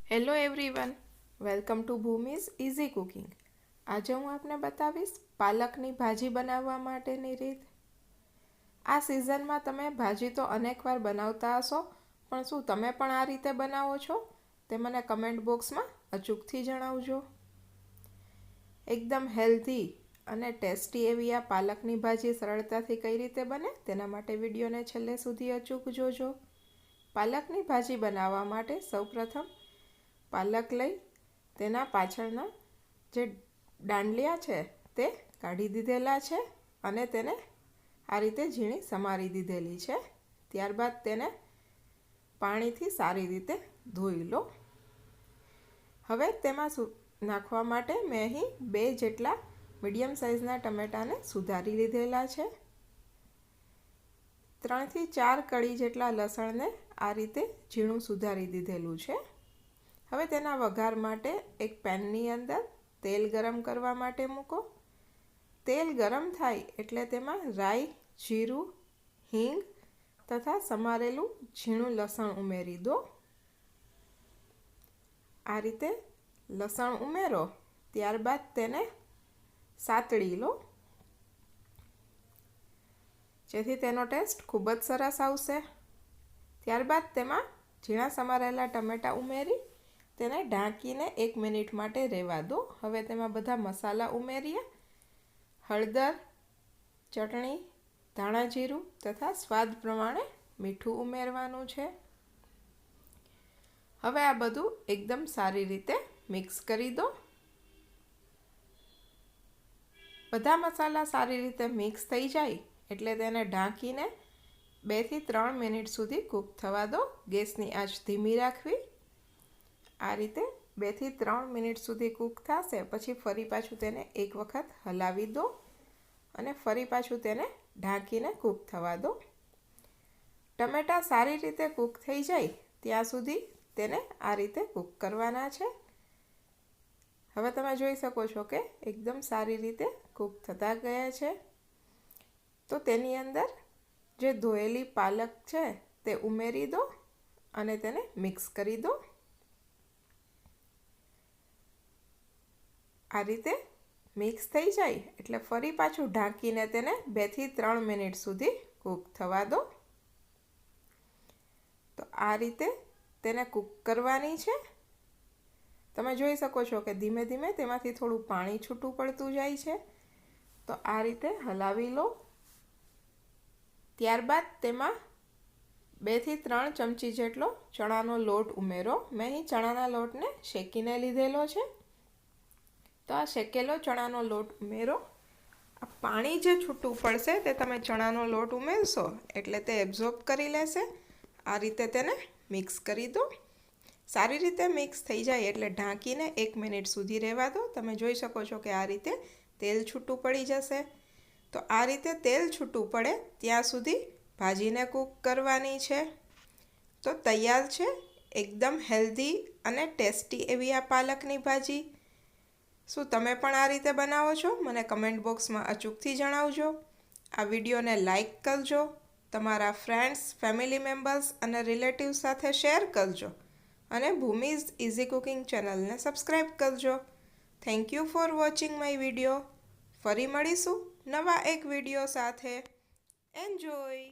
Hello everyone, welcome to Bhumi's easy cooking. આજે હું આપને બતાવીશ પાલકની ભાજી બનાવવા માટેની રીત। આ સિઝનમાં તમે ભાજી તો અનેકવાર બનાવતા હશો, પણ શું તમે પણ આ રીતે બનાવો છો તે મને કમેન્ટ બોક્સમાં અચૂકથી જણાવજો। એકદમ હેલ્ધી અને ટેસ્ટી એવી આ પાલકની ભાજી સરળતાથી કઈ રીતે બને તેના માટે વિડીયોને છેલ્લે સુધી અચૂક જોજો। પાલકની ભાજી બનાવવા માટે સૌપ્રથમ પાલક લઈ તેના પાછળના જે દાંડલિયા છે તે કાઢી દીધેલા છે અને તેને આ રીતે ઝીણી સમારી દીધેલી છે। ત્યારબાદ તેને પાણીથી સારી રીતે ધોઈ લો। હવે તેમાં નાખવા માટે મેં અહીં 2 જેટલા મીડિયમ સાઇઝના ટમેટાને સુધારી લીધેલા છે। 3 થી 4 કળી જેટલા લસણને આ રીતે ઝીણું સુધારી દીધેલું છે। હવે તેના વઘાર માટે એક પેનની અંદર તેલ ગરમ કરવા માટે મૂકો। તેલ ગરમ થાય એટલે તેમાં રાઈ, જીરું, હિંગ તથા સમારેલું ઝીણું લસણ ઉમેરી દો। આ રીતે લસણ ઉમેરો, ત્યારબાદ તેને સાતળી લો જેથી તેનો ટેસ્ટ ખૂબ જ સરસ આવશે। ત્યારબાદ તેમાં ઝીણા સમારેલા ટમેટાં ઉમેરી તેને ઢાંકીને 1 મિનિટ માટે રહેવા દો। હવે તેમાં બધા મસાલા ઉમેરીએ। હળદર, ચટણી, ધાણા જીરું તથા સ્વાદ પ્રમાણે મીઠું ઉમેરવાનું છે। હવે આ બધું એકદમ સારી રીતે મિક્સ કરી દો। બધા મસાલા સારી રીતે મિક્સ થઈ જાય એટલે તેને ઢાંકીને 2 થી 3 મિનિટ સુધી કૂક થવા દો। ગેસની આંચ ધીમી રાખવી। આ રીતે 2 થી 3 મિનિટ સુધી કૂક થશે પછી ફરી પાછું તેને એક વખત હલાવી દો અને ફરી પાછું તેને ઢાંકીને કૂક થવા દો। ટમેટાં સારી રીતે કૂક થઈ જાય ત્યાં સુધી તેને આ રીતે કૂક કરવાના છે। હવે તમે જોઈ શકો છો કે એકદમ સારી રીતે કૂક થતા ગયા છે। તો તેની અંદર જે ધોયેલી પાલક છે તે ઉમેરી દો અને તેને મિક્સ કરી દો। આ રીતે મિક્સ થઈ જાય એટલે ફરી પાછું ઢાંકીને તેને 2 થી 3 મિનિટ સુધી કૂક થવા દો। તો આ રીતે તેને કૂક કરવાની છે। તમે જોઈ શકો છો કે ધીમે ધીમે તેમાંથી થોડું પાણી છૂટું પડતું જાય છે। તો આ રીતે હલાવી લો। ત્યારબાદ તેમાં 2 થી 3 ચમચી જેટલો ચણાનો લોટ ઉમેરો। મેં અહીં ચણાના લોટને શેકીને લીધેલો છે। તો આ શેકેલો ચણાનો લોટ ઉમેરો। આ પાણી જે છૂટું પડશે તે તમે ચણાનો લોટ ઉમેરશો એટલે તે એબ્ઝોર્બ કરી લેશે। આ રીતે તેને મિક્સ કરી દો। સારી રીતે મિક્સ થઈ જાય એટલે ઢાંકીને 1 મિનિટ સુધી રહેવા દો। તમે જોઈ શકો છો કે આ રીતે તેલ છૂટું પડી જશે। તો આ રીતે તેલ છૂટું પડે ત્યાં સુધી ભાજીને કૂક કરવાની છે। તો તૈયાર છે એકદમ હેલ્ધી અને ટેસ્ટી એવી આ પાલકની ભાજી। શું તમે પણ આ રીતે બનાવો છો? મને કમેન્ટ બોક્સમાં અચૂકથી જણાવજો। આ વિડીયોને લાઈક કરજો, તમારા ફ્રેન્ડ્સ, ફેમિલી મેમ્બર્સ અને રિલેટિવ્સ સાથે શેર કરજો અને ભૂમિઝ ઇઝી કુકિંગ ચેનલને સબસ્ક્રાઈબ કરજો। Thank you for watching my video. ફરી મળીશું નવા એક વિડીયો સાથે। એન્જોય।